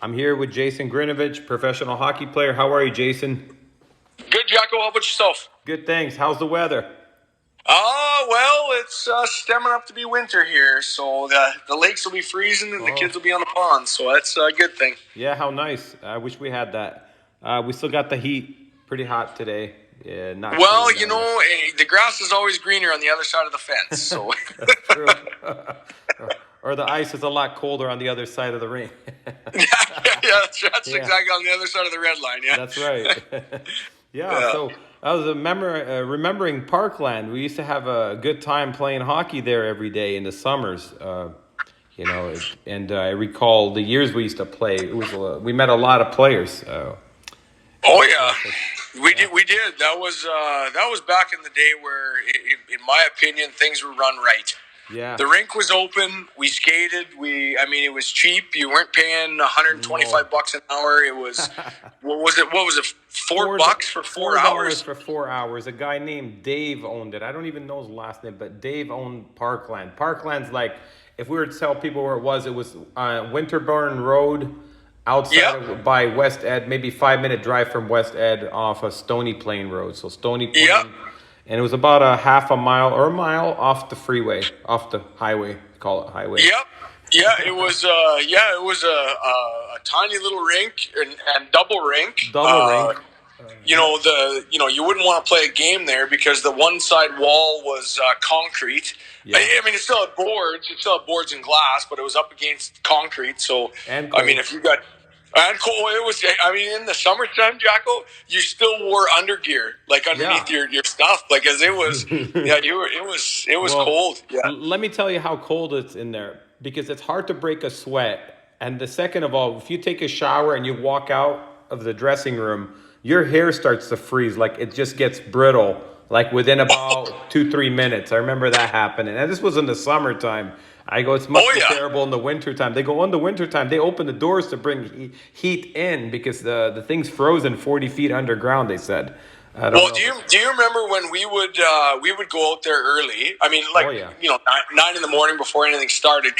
I'm here with Jason Grinovich, professional hockey player. How are you, Jason? Good, Jacko. How about yourself? Good, thanks. How's the weather? Well, it's stemming up to be winter here, so the lakes will be freezing and the kids will be on the pond, so that's a good thing. Yeah, how nice. I wish we had that. We still got the heat. Pretty hot today. Yeah, not Well, cooling down yet. the grass is always greener on the other side of the fence, so. That's true. Or the ice is a lot colder on the other side of the ring. yeah, that's Yeah. exactly on the other side of the red line, yeah. That's right. Yeah. So I was remembering Parkland. We used to have a good time playing hockey there every day in the summers. And I recall the years we used to play. It was we met a lot of players. Oh yeah, we did. That was back in the day where, in my opinion, things were run right. Yeah. The rink was open. We skated. It was cheap. You weren't paying $125 an hour. It was, what was it? What was it? $4 for 4 hours? For 4 hours. A guy named Dave owned it. I don't even know his last name, but Dave owned Parkland. Parkland's like, if we were to tell people where it was Winterburn Road outside by West Ed, maybe 5-minute drive from West Ed off of Stony Plain Road. So Stony Plain. Yep. And it was about a half a mile or a mile off the freeway, off the highway. Call it highway. Yep. Yeah, it was. It was a tiny little rink and double rink. Rink. You wouldn't want to play a game there because the one side wall was concrete. Yeah. It still had boards. It still had boards and glass, but it was up against concrete. So, if you got and cool, it was. In the summertime, Jacko, you still wore undergear like underneath your stuff, like as it was. It was cold. Yeah. Let me tell you how cold it's in there because it's hard to break a sweat. And the second of all, if you take a shower and you walk out of the dressing room, your hair starts to freeze. Like it just gets brittle. Like within about 2-3 minutes. I remember that happening. And this was in the summertime. I go, it's much terrible in the wintertime. They go, in the wintertime, they open the doors to bring heat in because the thing's frozen 40 feet underground, they said. Do you remember when we would go out there early? 9 in the morning before anything started,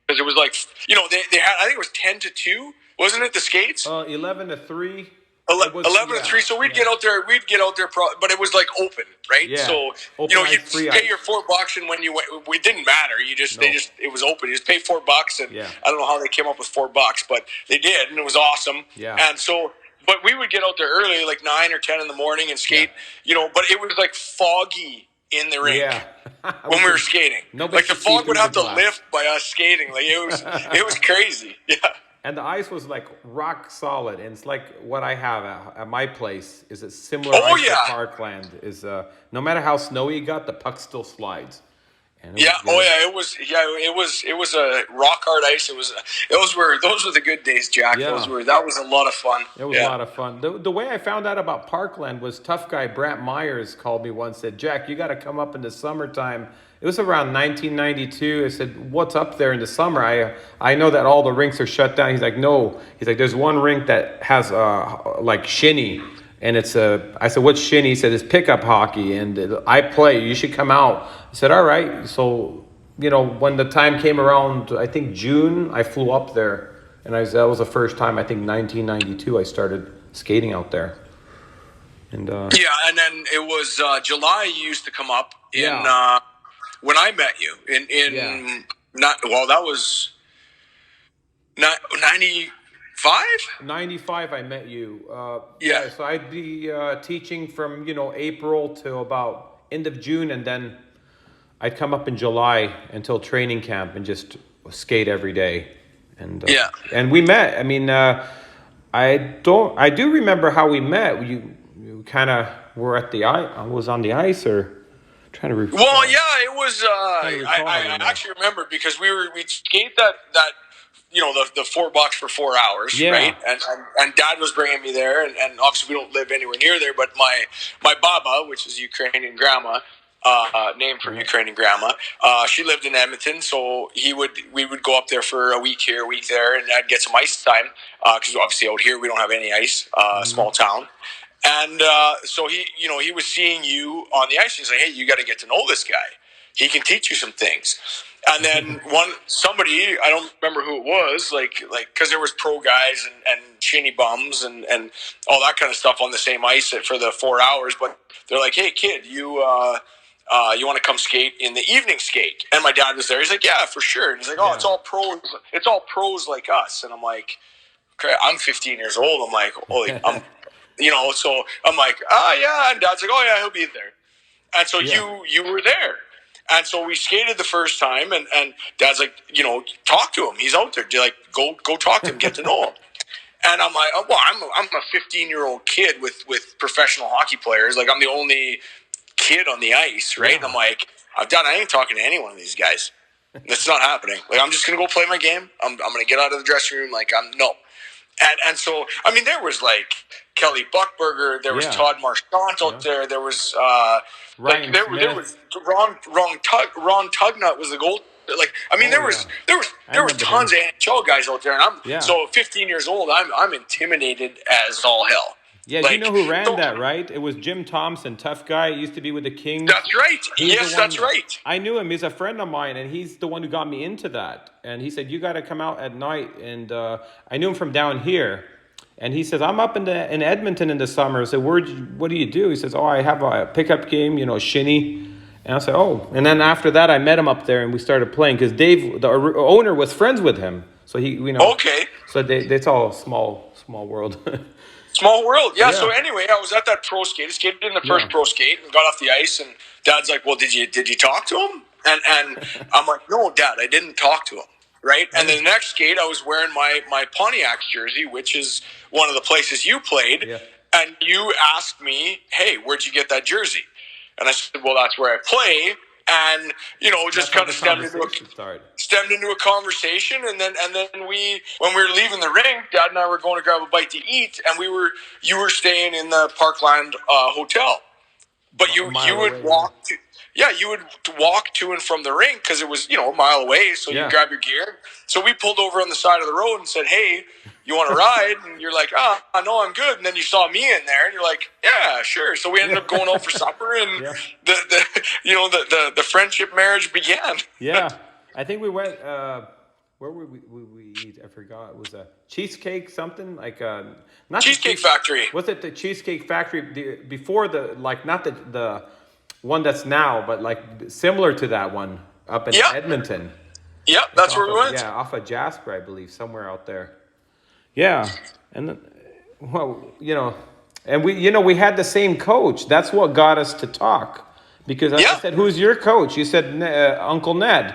because it was like, they had, I think it was 10 to 2, wasn't it, the skates? 11 to 3. 11 to 3, so we'd get out there, but it was like open, right? Yeah. So, open you'd pay your $4, and when you went, it didn't matter. It was open. You just pay $4, and I don't know how they came up with $4, but they did, and it was awesome. Yeah. And so, but we would get out there early, like 9 or 10 in the morning and skate, but it was like foggy in the rink when we were skating. Like the fog would have to lift by us skating. Like it was crazy. Yeah. And the ice was like rock solid, and it's like what I have at my place is a similar ice to Parkland. Is no matter how snowy it got, the puck still slides. And it was a rock hard ice. Those were the good days, Jack. Yeah. That was a lot of fun. It was a lot of fun. The way I found out about Parkland was tough guy Brett Myers called me once, said, Jack, you got to come up in the summertime. It was around 1992. I said, what's up there in the summer? I know that all the rinks are shut down. He's like, no. He's like, there's one rink that has like shinny. And I said, what's shinny? He said, it's pickup hockey. And I play. You should come out. I said, all right. So, when the time came around, I think June, I flew up there. And that was the first time, I think 1992, I started skating out there. And and then it was July you used to come up when I met you that was 95? 95 I met you. So I'd be teaching from, April to about end of June, and then I'd come up in July until training camp and just skate every day. And and we met. I do remember how we met. You kind of were at the ice. I was on the ice, or trying to recall. Well, yeah, it was. I actually remember because we skate that the $4 for 4 hours, right? And Dad was bringing me there, and obviously we don't live anywhere near there. But my baba, which is Ukrainian grandma, named for Ukrainian grandma, she lived in Edmonton, so we would go up there for a week here, a week there, and I'd get some ice time because obviously out here we don't have any ice, small town. And so he was seeing you on the ice. He's like, hey, you got to get to know this guy. he can teach you some things. And then somebody, I don't remember who it was, like because there was pro guys and shinny bums and all that kind of stuff on the same ice for the 4 hours. But they're like, hey kid, you want to come skate in the evening skate? And my dad was there. He's like, yeah, for sure. And he's like, oh, it's all pros. It's all pros like us. And I'm like, okay, I'm 15 years old. I'm like, holy, so I'm like, yeah. And Dad's like, oh yeah, he'll be there. And so you were there. And so we skated the first time, and Dad's like, talk to him. He's out there. Like, go talk to him, get to know him. And I'm like, oh, well, I'm a 15-year-old kid with professional hockey players. Like, I'm the only kid on the ice, right? Yeah. And I'm like, Dad, I ain't talking to any one of these guys. That's not happening. Like, I'm just gonna go play my game. I'm gonna get out of the dressing room. Like, no. And so, I mean, there was like Kelly Buckberger, there was Todd Marchant out there, there was there was Ron Tugnut was the goal. Like, I mean, there was tons of NHL guys out there, and so 15 years old, I'm intimidated as all hell. Yeah, like, you know who ran that, right? It was Jim Thompson, tough guy. He used to be with the Kings. That's right. That's right. I knew him. He's a friend of mine, and he's the one who got me into that. And he said, you got to come out at night. And I knew him from down here. And he says, I'm up in Edmonton in the summer. I said, what do you do? He says, oh, I have a pickup game, shinny. And I said, oh. And then after that, I met him up there, and we started playing. Because Dave, the owner, was friends with him. So he, Okay. So it's all a small world. Small world, yeah. So anyway, I was at that pro skate. I skated in the first pro skate and got off the ice. And Dad's like, "Well, did you talk to him?" And I'm like, "No, Dad, I didn't talk to him." Right. And then the next skate, I was wearing my Pontiac jersey, which is one of the places you played. Yeah. And you asked me, "Hey, where'd you get that jersey?" And I said, "Well, that's where I play." And just kind of stemmed into a conversation, and then when we were leaving the rink, Dad and I were going to grab a bite to eat, and you were staying in the Parkland hotel, but you would walk to and from the rink because it was a mile away, so you grab your gear. So we pulled over on the side of the road and said, "Hey, you want to ride?" And you're like, "Oh, no, I'm good." And then you saw me in there, and you're like, "Yeah, sure." So we ended up going out for supper, and the friendship marriage began. Yeah, I think we went. Where would we eat? I forgot. It was a cheesecake something like not Cheesecake Factory. Was it the Cheesecake Factory before not the one that's now, but like similar to that one up in Edmonton? Yep, that's where we went. Yeah, off of Jasper, I believe, somewhere out there. Yeah, and then, and we had the same coach. That's what got us to talk. Because I said, "Who's your coach?" You said, "Uncle Ned."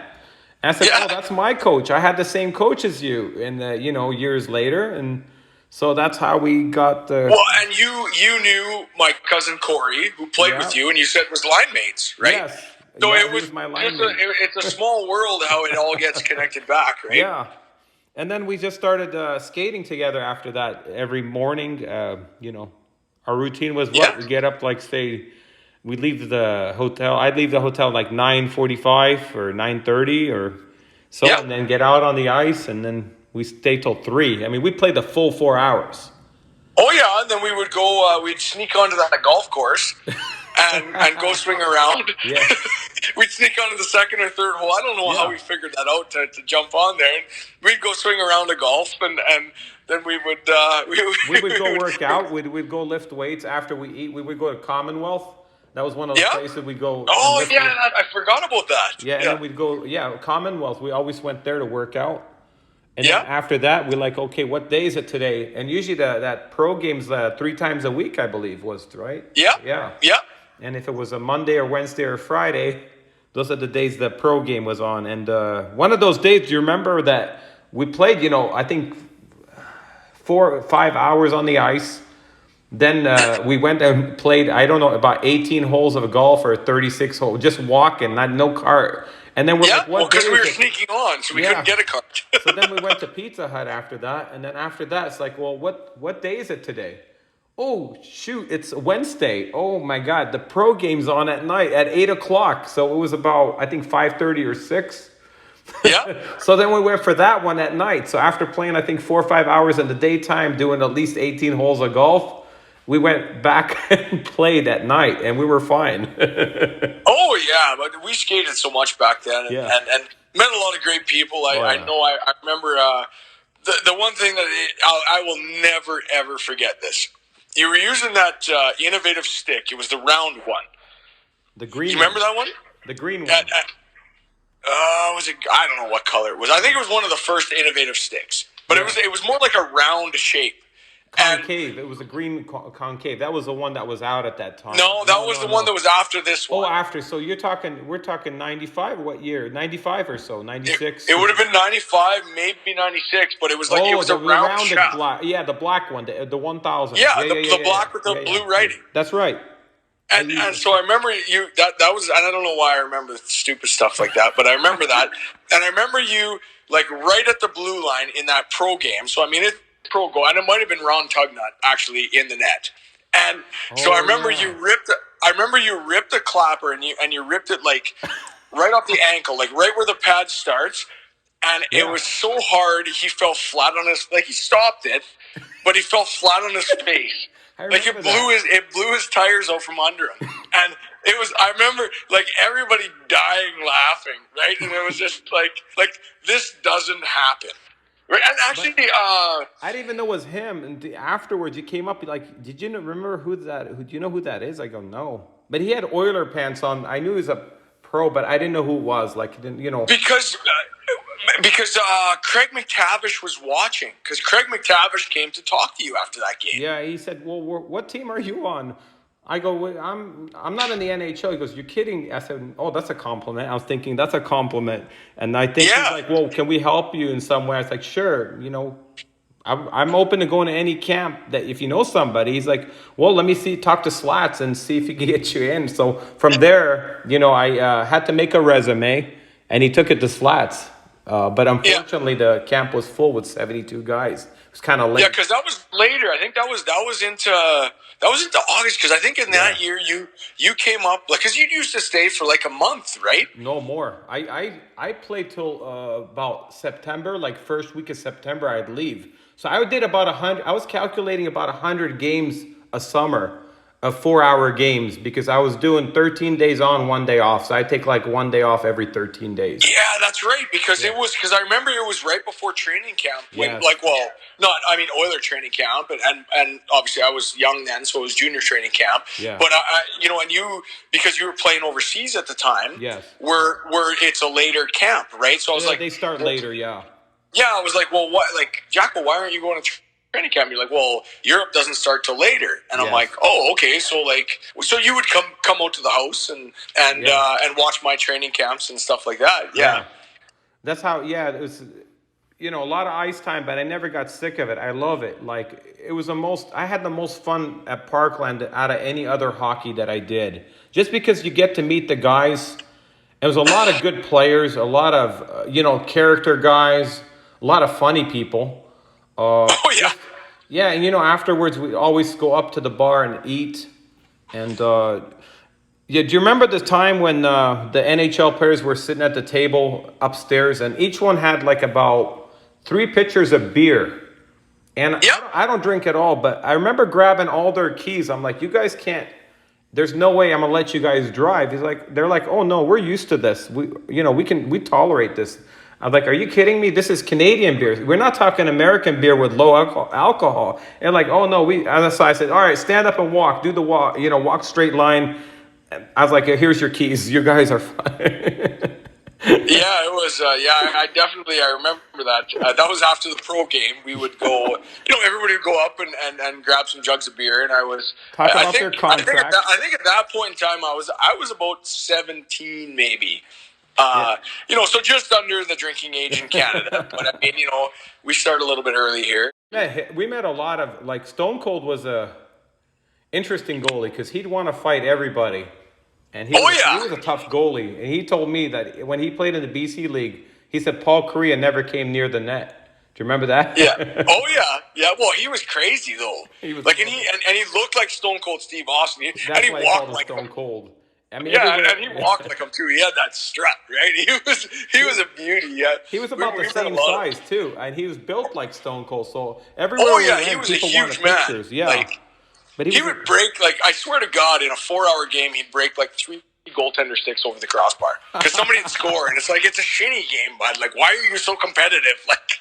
And I said, "Oh, that's my coach. I had the same coach as you." And years later, and so that's how we got the. Well, and you knew my cousin Corey, who played with you, and you said was line mates, right? Yes. So it was my line mate. It's a small world how it all gets connected back, right? Yeah. And then we just started skating together after that every morning. Our routine was what? We get up, we'd leave the hotel. I'd leave the hotel like 9:45 or 9:30 or so, and then get out on the ice, and then we stay till 3. I mean, we played the full 4 hours. Oh, yeah, and then we would go, we'd sneak onto that golf course and go swing around. Yeah. We'd sneak onto the second or third hole. I don't know how we figured that out to jump on there. And we'd go swing around a golf, and then we would... we would go work out. We'd go lift weights after we eat. We would go to Commonwealth. That was one of the places we'd go. Oh, yeah, I forgot about that. Yeah, and then we'd go, Commonwealth. We always went there to work out. And then after that, we're like, okay, what day is it today? And usually that pro game's 3 times a week, I believe, was, right? Yeah. And if it was a Monday or Wednesday or Friday, those are the days the pro game was on. And one of those days, do you remember that we played, I think 4 or 5 hours on the ice. Then we went and played, I don't know, about 18 holes of golf or 36 holes, just walking, no cart. And then we're like, what because we were sneaking on, so we couldn't get a cart. So then we went to Pizza Hut after that. And then after that, it's like, well, what day is it today? Oh, shoot, it's Wednesday. Oh, my God, the pro game's on at night at 8 o'clock. So it was about, I think, 5:30 or 6. Yeah. So then we went for that one at night. So after playing, I think, 4 or 5 hours in the daytime, doing at least 18 holes of golf, we went back and played at night, and we were fine. Oh, yeah, but we skated so much back then, and met a lot of great people. I know. I remember the one thing that I will never ever forget this. You were using that innovative stick. It was the round one. The green. You remember that one? The green one. Was it? I don't know what color it was. I think it was one of the first innovative sticks, but it was more like a round shape. Concave. It was a green concave. That was the one that was out at that time. No, that was the one that was after this one. Oh, after. So we're talking 95. What year? 95 or so? 96. It would have been 95, maybe 96, but it was like it was a round shaft. The black one, the 1000. Yeah, the black with the blue writing. That's right. And so I remember you that was, and I don't know why I remember stupid stuff like that, but I remember that, and I remember you like right at the blue line in that pro game. So I mean, it's pro goal, and it might have been Ron Tugnut actually in the net. And so I remember you ripped. I remember you ripped the clapper, and you ripped it like right off the ankle, like right where the pad starts. And it was so hard, he fell flat on his. Like he stopped it, but he fell flat on his face. Like it blew his tires out from under him, and it was. I remember like everybody dying laughing, right? And it was just like this doesn't happen. Right? And actually, I didn't even know it was him. And afterwards, you came up like, did you remember who that? Do you know who that is? I go, no. But he had Oiler pants on. I knew he was a pro, but I didn't know who it was. Like, because Craig McTavish was watching. Because Craig McTavish came to talk to you after that game. Yeah, he said, "Well, what team are you on?" I go, well, I'm not in the NHL. He goes, "You're kidding." I said, "Oh, that's a compliment." I was thinking that's a compliment, and I think he's like, "Well, can we help you in some way?" I was like, "Sure, I'm open to going to any camp that if you know somebody." He's like, "Well, let me talk to Slats and see if he can get you in." So from there, I had to make a resume, and he took it to Slats. But unfortunately, the camp was full with 72 guys. It was kind of late. Yeah, because that was later. I think that was into August. Because I think in that year you came up because you used to stay for like a month, right? No more. I played till about September, like first week of September. I'd leave. So I did about 100. I was calculating about 100 games a summer. Of 4-hour games because I was doing 13 days on, 1 day off. So I take like 1 day off every 13 days. Yeah, that's right. Because I remember it was right before training camp. Oiler training camp, and obviously I was young then, so it was junior training camp. Yeah. But and you because you were playing overseas at the time. Yes. Where it's a later camp, right? So I was like, they start later. Yeah. Yeah, I was like, well, what? Like, Jack, why aren't you going to training camp? You're like, well, Europe doesn't start till later, and I'm like, oh, okay. So you would come out to the house and watch my training camps and stuff like that. Yeah. That's how. Yeah, it was. A lot of ice time, but I never got sick of it. I love it. Like it was I had the most fun at Parkland out of any other hockey that I did, just because you get to meet the guys. There was a lot of good players, a lot of character guys, a lot of funny people. Yeah, and afterwards we always go up to the bar and eat. And do you remember the time when the NHL players were sitting at the table upstairs and each one had like about 3 pitchers of beer? And I don't drink at all, but I remember grabbing all their keys. I'm like, you guys can't. There's no way I'm gonna let you guys drive. They're like, oh no, we're used to this. We tolerate this. I'm like, are you kidding me? This is Canadian beer. We're not talking American beer with low alcohol. And like, oh no, so I said, all right, stand up and walk. Do the walk, walk straight line. I was like, here's your keys. You guys are fine. Yeah, it was. I remember that. That was after the pro game. We would go. Everybody would go up and grab some jugs of beer, and I was. I think at that point in time, I was about 17, maybe. So just under the drinking age in Canada. But I mean, we start a little bit early here. Yeah, we met a lot of Stone Cold was a interesting goalie because he'd want to fight everybody. And he was a tough goalie. And he told me that when he played in the BC League, he said Paul Kariya never came near the net. Do you remember that? Yeah. Oh yeah. Yeah. Well, he was crazy though. He was and he looked like Stone Cold Steve Austin. That's he why walked like Stone Cold. I mean, and he walked like him too. He had that strut, right? He was a beauty. Yeah. He was about the same size too, and he was built like Stone Cold. So everywhere he was a huge man. Pictures. Yeah. But he would break I swear to God, in a 4-hour game, he'd break like 3 goaltender sticks over the crossbar because somebody would score, and it's like it's a shinny game, bud. Like, why are you so competitive? Like,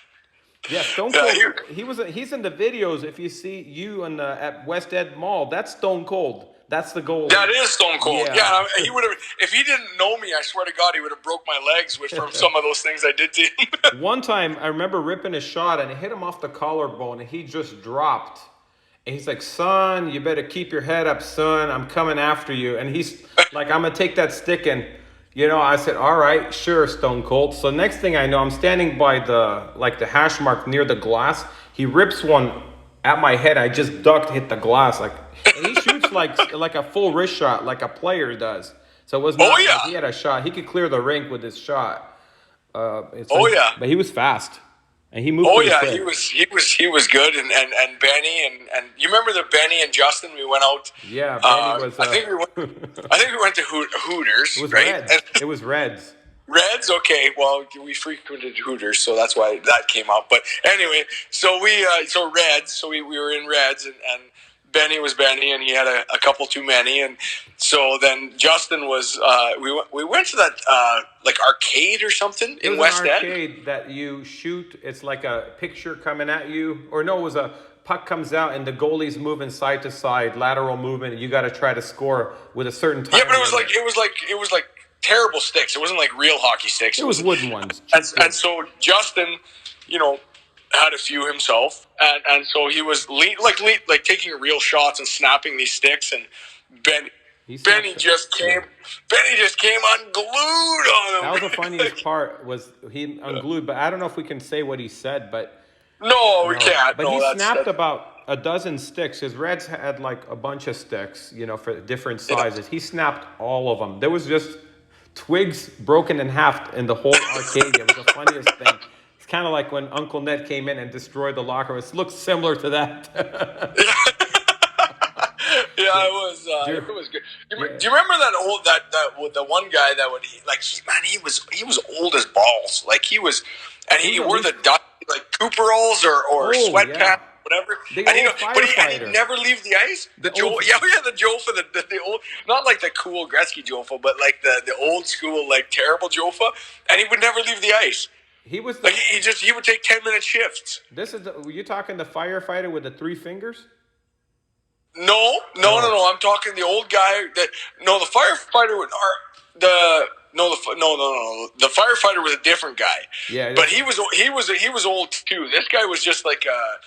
yeah, Stone Cold. He's in the videos. If you see you at West Ed Mall, that's Stone Cold. That's the goal. That is Stone Cold. Yeah, he would have. If he didn't know me, I swear to God, he would have broke my legs from some of those things I did to him. One time, I remember ripping a shot and it hit him off the collarbone, and he just dropped. And he's like, "Son, you better keep your head up, son. I'm coming after you." And he's like, "I'm gonna take that stick." And I said, "All right, sure, Stone Cold." So next thing I know, I'm standing by the hash mark near the glass. He rips one at my head. I just ducked, hit the glass. And he shoots like a full wrist shot, like a player does. So it was not like he had a shot. He could clear the rink with his shot. But he was fast, and he moved. Quick. he was good, and Benny and you remember the Benny and Justin? We went out. Yeah, Benny was. I think we went to Hooters. It was right? Reds. It was Reds. Reds, okay. Well, we frequented Hooters, so that's why that came out. But anyway, so Reds. So we were in Reds, and Benny was Benny, and he had a couple too many, and so then Justin was. We went to that like arcade or something in West End. It was an arcade that you shoot. It's like a picture coming at you, or no, it was a puck comes out and the goalie's moving side to side, lateral movement, and you got to try to score with a certain time. Yeah, but it was like terrible sticks. It wasn't like real hockey sticks. It was wooden ones. And so Justin, had a few himself, and so he was taking real shots and snapping these sticks, and Benny just came unglued on him. That was the funniest part, was he unglued, but I don't know if we can say what he said, but no, we can't. But he snapped about a dozen sticks. His Reds had like a bunch of sticks, for different sizes. He snapped all of them. There was just twigs broken in half in the whole arcade. It was the funniest thing. It's kind of like when Uncle Ned came in and destroyed the locker room. It looks similar to that. Yeah, it was good. Do you remember the one guy that would he was old as balls. Like he wore the Cooperalls or sweatpants. Whatever, and he'd never leave the ice. The Jofa, the old, not like the cool Gretzky Jofa, but like the old school, like terrible Jofa, and he would never leave the ice. He was he would take 10-minute shifts. Were you talking the firefighter with the 3 fingers? No. I'm talking the old guy the firefighter the firefighter was a different guy. Yeah, but he was old too. This guy was just like a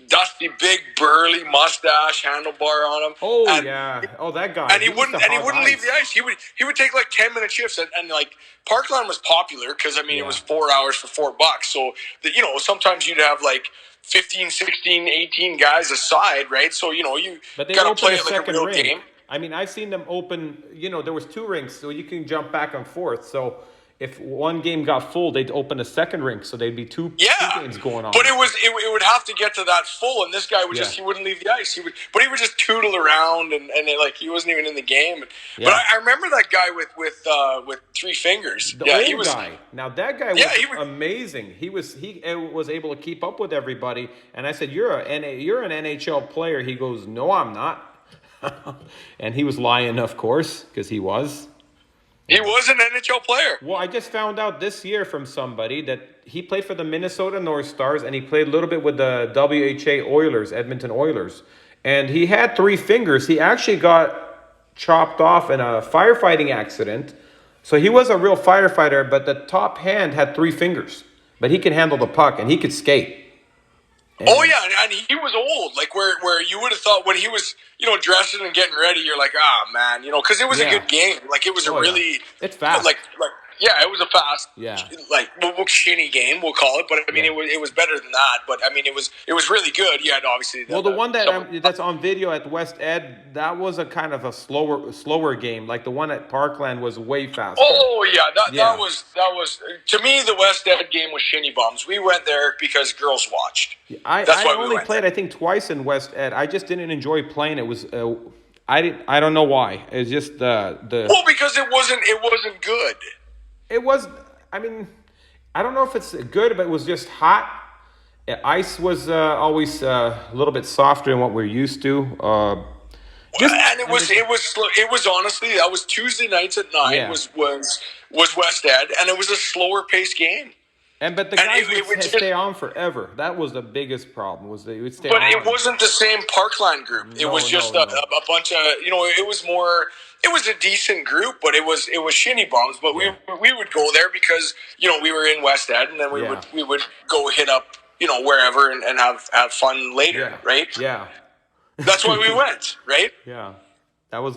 dusty, big, burly mustache, handlebar on him. That guy. And he wouldn't leave the ice. He would take like 10-minute shifts, and like Parkland was popular because it was 4 hours for $4. So sometimes you'd have like 15, 16, 18 guys aside, right? So you got to play it like a real game. I mean, I've seen them open. There was 2 rinks, so you can jump back and forth. So if one game got full, they'd open a second rink, so they'd be two games going on. But it would have to get to that full, and this guy would he wouldn't leave the ice. He would just tootle around, and he wasn't even in the game. Yeah. But I remember that guy with 3 fingers. The old guy. Now that guy was amazing. He was able to keep up with everybody. And I said, "You're an NHL player." He goes, "No, I'm not." And he was lying, of course, because he was. He was an NHL player. Well, I just found out this year from somebody that he played for the Minnesota North Stars, and he played a little bit with the WHA Oilers, Edmonton Oilers. And he had 3 fingers. He actually got chopped off in a firefighting accident. So he was a real firefighter, but the top hand had 3 fingers. But he could handle the puck, and he could skate. And he was old, like where you would have thought when he was, dressing and getting ready, you're like, man, because it was a good game. Like it was it's fast. It was a fast, shinny game, we'll call it. But it was better than that. But it was really good. Yeah, obviously. The one that's on video at West Ed, that was a kind of a slower game. Like the one at Parkland was way faster. Oh yeah, that was to me the West Ed game was shinny bums. We went there because girls watched. I only played I think twice in West Ed. I just didn't enjoy playing. It was I don't know why. It's just because it wasn't good. It was, I don't know if it's good, but it was just hot. Ice was always a little bit softer than what we're used to. And it was honestly, that was Tuesday nights at 9. Yeah. Was West Ed, and it was a slower paced game. But the guys would stay on forever. That was the biggest problem. Was they would stay on. But it wasn't the same Parkland group. It was just a bunch of, it was more. It was a decent group, but it was shinny bums. But we would go there because we were in West Ed, and then we would go hit up wherever and have fun later, right? Yeah. That's why we went, right? Yeah.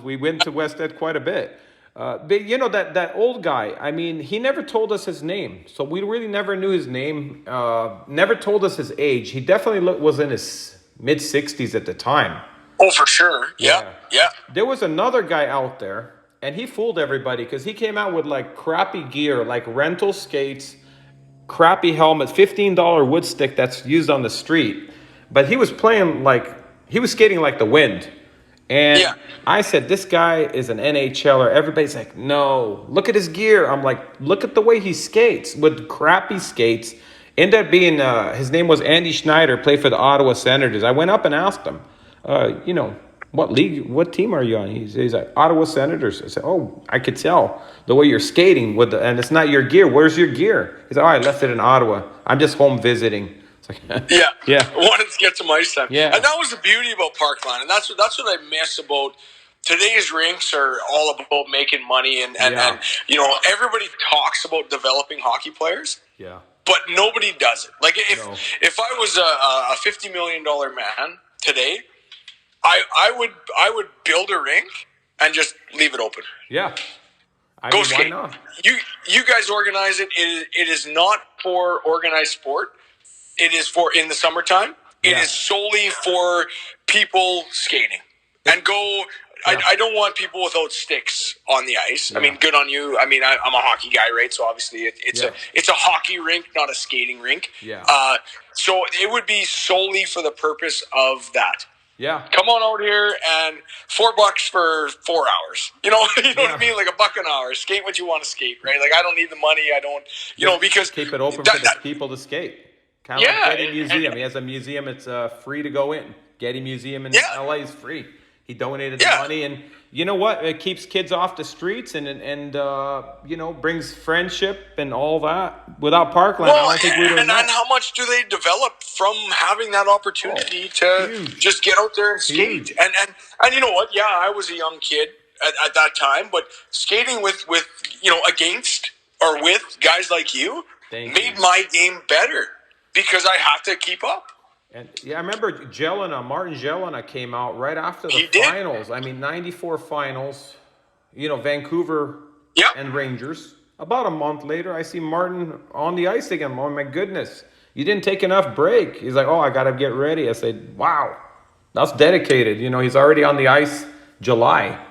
We went to West Ed quite a bit. But that old guy, I mean, he never told us his name. So we really never knew his name. Never told us his age. He definitely was in his mid-60s at the time. Oh, for sure. Yeah. There was another guy out there, and he fooled everybody because he came out with like crappy gear, like rental skates, crappy helmets, $15 wood stick that's used on the street. But he was skating like the wind. And I said, this guy is an NHLer. Everybody's like, no, look at his gear. I'm like, look at the way he skates with crappy skates. Ended up being, his name was Andy Schneider, played for the Ottawa Senators. I went up and asked him, what league, what team are you on? He's like, Ottawa Senators. I said, oh, I could tell the way you're skating and it's not your gear. Where's your gear? He said, oh, I left it in Ottawa. I'm just home visiting. Yeah. I wanted to get some ice time. Yeah. And that was the beauty about Parkland. And that's what I miss about today's rinks are all about making money and everybody talks about developing hockey players. Yeah. But nobody does it. Like if I was a $50 million man today, I would build a rink and just leave it open. Yeah. Go skate. Why not? You guys organize it. It is not for organized sport. It is for in the summertime. It is solely for people skating and go. Yeah. I don't want people without sticks on the ice. Yeah. I mean, good on you. I mean, I'm a hockey guy, right? So obviously, it's a hockey rink, not a skating rink. Yeah. So it would be solely for the purpose of that. Yeah. Come on out here and $4 for 4 hours. You know what I mean? Like $1 an hour. Skate what you want to skate, right? Like I don't need the money. I don't, because keep it open for the people to skate. Kind of like Getty Museum. He has a museum. It's free to go in. Getty Museum in LA is free. He donated the money, and you know what? It keeps kids off the streets and brings friendship and all that. Without Parkland, I don't think we would have. And how much do they develop from having that opportunity to just get out there and skate? And you know what? Yeah, I was a young kid at that time, but skating with against or with guys like you made my game better because I have to keep up. And I remember Martin Jelena came out right after the finals. I mean, 94 finals, Vancouver and Rangers. About a month later, I see Martin on the ice again. Oh, my goodness. You didn't take enough break. He's like, oh, I got to get ready. I said, wow, that's dedicated. He's already on the ice July.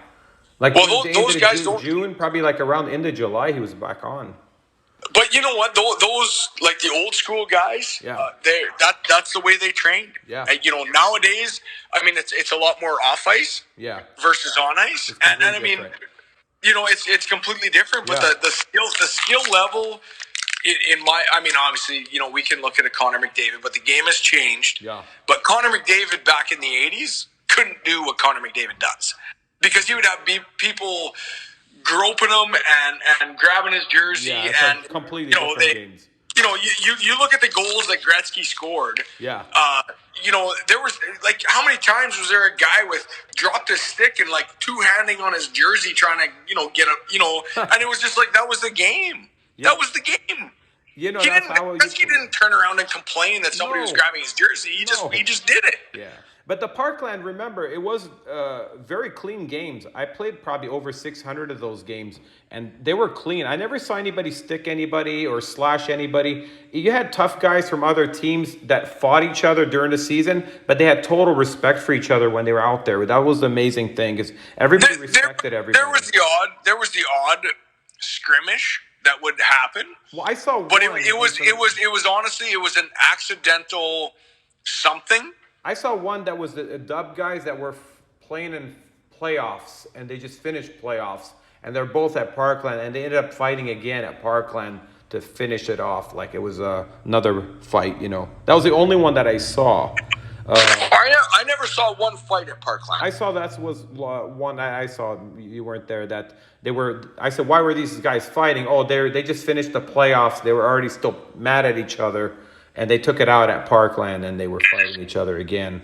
Like, those guys June, probably like around the end of July, he was back on. But you know what? Those like the old school guys, that's the way they trained. Yeah. And, nowadays, I mean, it's a lot more off ice. Yeah. Versus on ice, and I mean, it's completely different. But the skill level, obviously, we can look at a Connor McDavid, but the game has changed. Yeah. But Connor McDavid back in the '80s couldn't do what Connor McDavid does because he would have people groping him and grabbing his jersey and like completely different games. You look at the goals that Gretzky scored. Yeah. There was like how many times was there a guy with dropped his stick and like two-handing on his jersey trying to get and it was just like that was the game. Yeah. That was the game. Gretzky didn't turn around and complain that somebody was grabbing his jersey. He just did it. Yeah. But the Parkland, remember, it was very clean games. I played probably over 600 of those games, and they were clean. I never saw anybody stick anybody or slash anybody. You had tough guys from other teams that fought each other during the season, but they had total respect for each other when they were out there. That was the amazing thing, because everybody respected everybody. There was the odd skirmish that would happen. Well, I saw one. But it was honestly, it was an accidental something. I saw one that was the dub guys that were playing in playoffs, and they just finished playoffs, and they're both at Parkland, and they ended up fighting again at Parkland to finish it off like it was another fight, That was the only one that I saw. I I never saw one fight at Parkland. I saw that was one I saw. You weren't there. That they were. I said, why were these guys fighting? Oh, they just finished the playoffs. They were already still mad at each other, and they took it out at Parkland, and they were fighting each other again.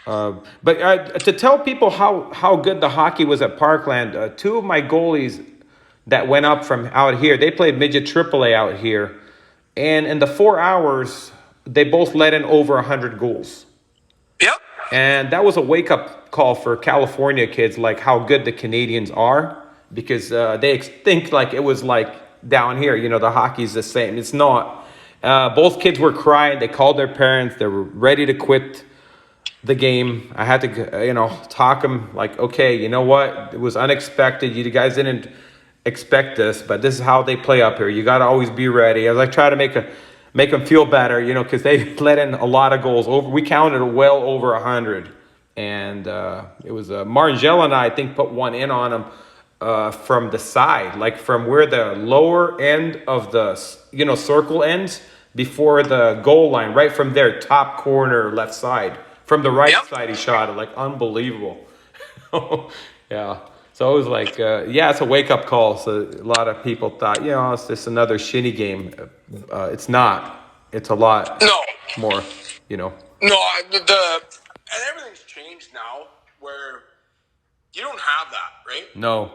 But to tell people how good the hockey was at Parkland, two of my goalies that went up from out here, they played midget AAA out here, and in the 4 hours, they both let in over 100 goals. Yep. And that was a wake-up call for California kids, like how good the Canadians are, because they think like it was like down here, the hockey's the same. It's not. Both kids were crying. They called their parents. They were ready to quit the game. I had to, talk them like, okay, you know what? It was unexpected. You guys didn't expect this, but this is how they play up here. You got to always be ready. As I try to make them feel better, because they let in a lot of goals. We counted well over 100, and it was Marangel and I think put one in on them from the side, like from where the lower end of the circle ends before the goal line, right from their top corner left side. From the right side, he shot it, like unbelievable. Yeah. So it was like, it's a wake-up call. So a lot of people thought, it's just another shinny game. It's not. It's a lot more, No, and everything's changed now where you don't have that, right? No.